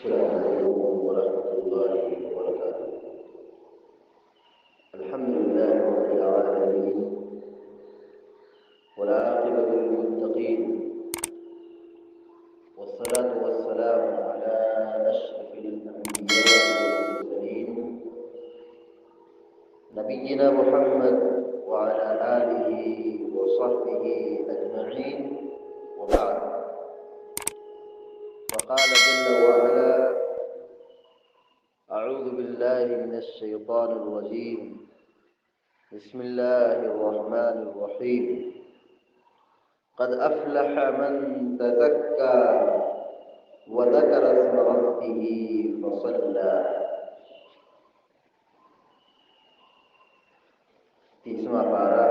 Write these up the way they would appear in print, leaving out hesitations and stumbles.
السلام عليكم ورحمة الله وبركاته. الحمد لله رب العالمين، والعاقبة للمتقين، والصلاة والسلام على أشرف الأنبياء والمرسلين نبينا محمد وعلى آله وصحبه أجمعين، وبعد. فقال جل وعلا: أعوذ بالله من الشيطان الرجيم، بسم الله الرحمن الرحيم. قد أفلح من تزكى وذكر اسم ربه فصلى. تیسواں پارہ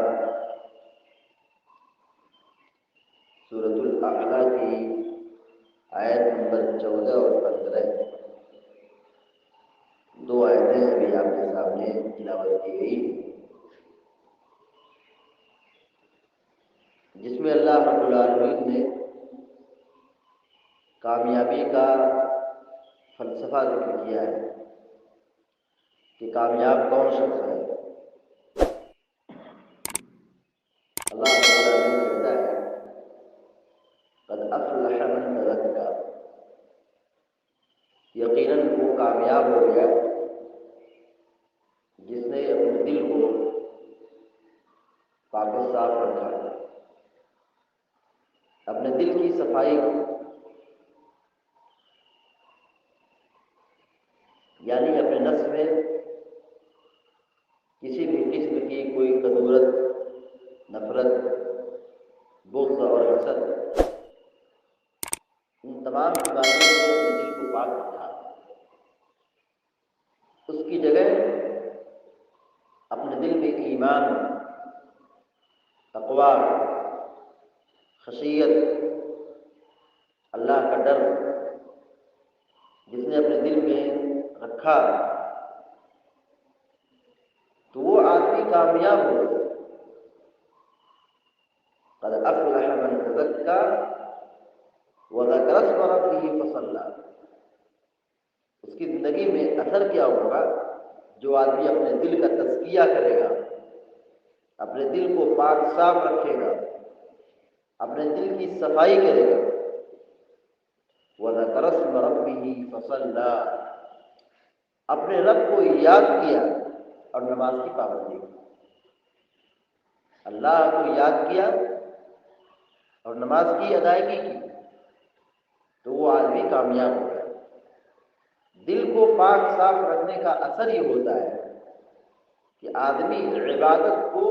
سورۃ الاعلیٰ کی آیت نمبر 14 اور 15، دو آیتیں ابھی آپ کے سامنے تلاوت کی گئی، جس میں اللہ رب العالمین نے کامیابی کا فلسفہ ذکر کیا ہے کہ کامیاب کون شخص ہے۔ اللہ رب العالمین کہتا ہے: قد افلح من تزکا، یقیناً وہ کامیاب ہو گیا جس نے اپنے دل کو پاک و صاف رکھا، اپنے دل کی صفائی یعنی اپنے نفس میں کسی بھی قسم کی کوئی کدورت، نفرت، بغض اور حسد، ان تمام چیزوں سے اپنے دل کو پاک رکھا، اس کی جگہ اپنے دل میں ایمان، تقویٰ، خشیت، اللہ کا ڈر جس نے اپنے دل میں رکھا، تو وہ آدمی کامیاب ہو گیا۔ قد افلح من تزکا وذکر اسم ربہ فصلی، اس کی زندگی میں اثر کیا ہوگا؟ جو آدمی اپنے دل کا تزکیہ کرے گا، اپنے دل کو پاک صاف رکھے گا، اپنے دل کی صفائی کرے گا، وذکر اسم ربہ فصلی، اپنے رب کو یاد کیا اور نماز کی پابندی کی، اللہ کو یاد کیا اور نماز کی ادائیگی کی، تو وہ آدمی کامیاب ہو گیا۔ دل کو پاک صاف رکھنے کا اثر یہ ہوتا ہے کہ آدمی عبادت کو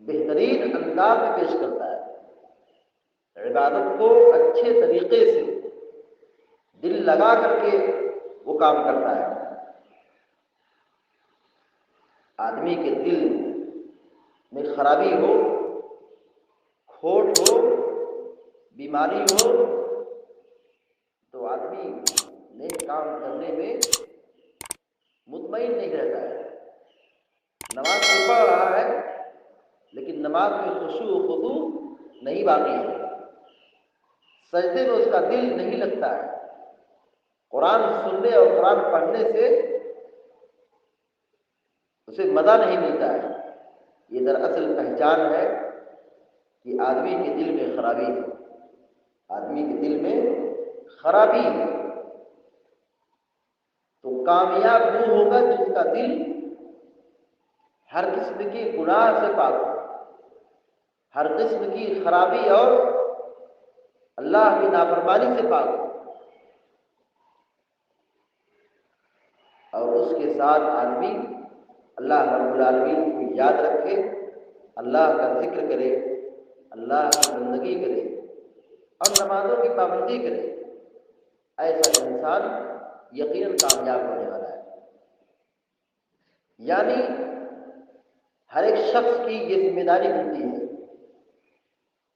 بہترین انداز میں پیش کرتا ہے، عبادت کو اچھے طریقے سے دل لگا کر کے وہ کام کرتا ہے۔ آدمی کے دل میں خرابی ہو، کھوٹ ہو، بیماری ہو، تو آدمی نیک کام کرنے میں مطمئن نہیں رہتا ہے۔ نماز تو پڑھ رہا ہے لیکن نماز میں خشوع و خضوع نہیں باقی ہے، سجدے میں اس کا دل نہیں لگتا ہے، قرآن سننے اور قرآن پڑھنے سے اسے مزہ نہیں ملتا ہے۔ یہ دراصل پہچان ہے کہ آدمی کے دل میں خرابی ہے، آدمی کے دل میں خرابی ہے۔ تو کامیاب وہ ہوگا جس کا دل ہر قسم کی گناہ سے پاک ہو، ہر قسم کی خرابی اور اللہ کی نافرمانی سے پاک ہو، اور اس کے ساتھ آدمی اللہ رب العالمین کو یاد رکھے، اللہ کا ذکر کرے، اللہ کی بندگی کرے اور نمازوں کی پابندی کرے۔ ایسا انسان یقیناً کامیاب ہونے والا ہے۔ یعنی ہر ایک شخص کی یہ ذمہ داری بنتی ہے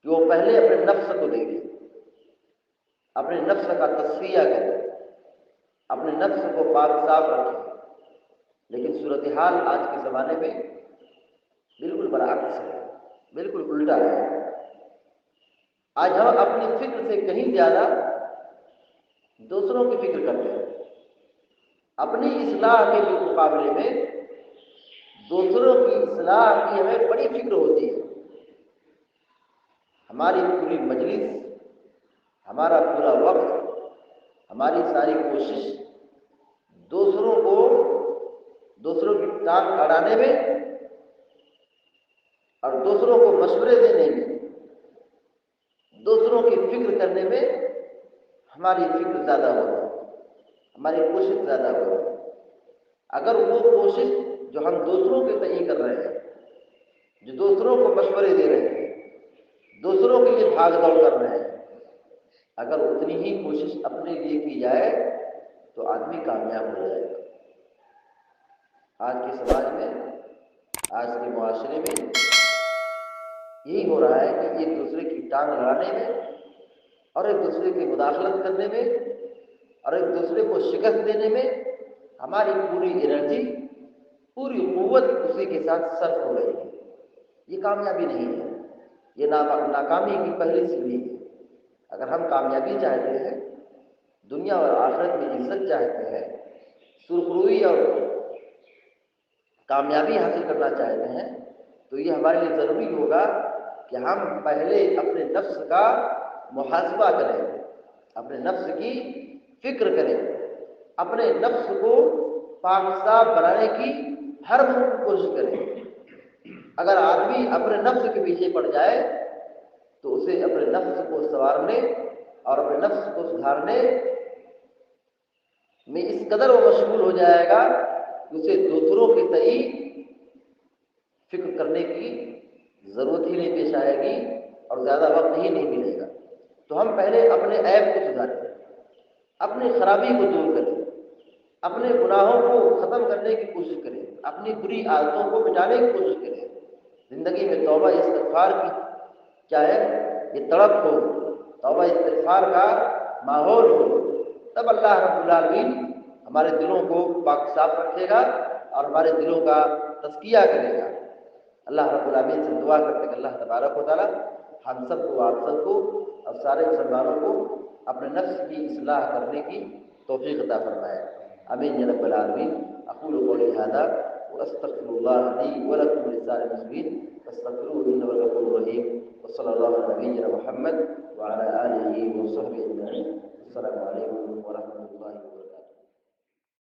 کہ وہ پہلے اپنے نفس کو دیکھے، اپنے نفس کا تصفیہ کرے، اپنے نفس کو پاک صاف رکھے۔ لیکن صورتحال آج کے زمانے میں بالکل برعکس ہے، بالکل الٹا ہے۔ آج ہم اپنی فکر سے کہیں زیادہ دوسروں کی فکر کرتے ہیں، اپنی اصلاح کے مقابلے میں دوسروں کی اصلاح کی ہمیں بڑی فکر ہوتی ہے۔ ہماری پوری مجلس، ہمارا پورا وقت، ہماری ساری کوشش دوسروں کی ٹانگ اڑانے میں اور دوسروں کو مشورے دینے میں، دوسروں کی فکر کرنے میں ہماری فکر زیادہ ہوتی ہے، ہماری کوشش زیادہ ہوتی ہے۔ اگر وہ کوشش جو ہم دوسروں کے تئیں کر رہے ہیں، جو دوسروں کو مشورے دے رہے ہیں، دوسروں کے لیے بھاگ دوڑ کر رہے ہیں، اگر اتنی ہی کوشش اپنے لیے کی جائے تو آدمی کامیاب ہو جائے گا۔ آج کے سماج میں، آج کے معاشرے میں یہی ہو رہا ہے کہ ایک دوسرے کی ٹانگ اڑانے میں اور ایک دوسرے کی مداخلت کرنے میں اور ایک دوسرے کو شکست دینے میں ہماری پوری انرجی، پوری قوت اسی کے ساتھ صرف ہو رہی ہے۔ یہ کامیابی نہیں ہے، یہ ناکامی کی پہلی سیڑھی ہے۔ اگر ہم کامیابی چاہتے ہیں، دنیا اور آخرت میں عزت چاہتے ہیں، سرخروئی اور کامیابی حاصل کرنا چاہتے ہیں، تو یہ ہمارے لیے ضروری ہوگا کہ ہم پہلے اپنے نفس کا محاسبہ کریں، اپنے نفس کی فکر کریں، اپنے نفس کو پاک صاف بنانے کی ہر ممکن کوشش کریں۔ اگر آدمی اپنے نفس کے پیچھے پڑ جائے تو اسے اپنے نفس کو سنوارنے اور اپنے نفس کو سدھارنے میں اس قدر وہ مشغول ہو جائے گا کہ اسے دوسروں کے تئیں فکر کرنے کی ضرورت ہی نہیں پیش آئے گی اور زیادہ وقت ہی نہیں ملے گا۔ تو ہم پہلے اپنے عیب کو سدھاریں، اپنی خرابی کو دور کریں، اپنے گناہوں کو ختم کرنے کی کوشش کریں، اپنی بری عادتوں کو مٹانے کی کوشش کریں۔ زندگی میں توبہ استغفار کی چاہے یہ تڑپ ہو، توبہ استغفار کا ماحول ہو، تب اللہ رب العالمین ہمارے دلوں کو پاک صاف رکھے گا اور ہمارے دلوں کا تزکیہ کرے گا۔ اللہ رب العالمین سے دعا کرتے کہ اللہ تبارک و تعالی ہم سب کو، آپ سب کو اور سارے مسلمانوں کو اپنے نفس کی اصلاح کرنے کی توفیق عطا فرمائے۔ آمین یا رب العالمین۔ اقول قولی ھذا واستغفر اللہ لی ولکم ولسائر المسلمین فاستغفروہ انہ هو الغفور الرحیم۔ وصلی اللہ علی نبینا محمد وعلی آلہ وصحبہ اجمعین۔ السلام علیکم ورحمۃ اللہ وبرکاتہ۔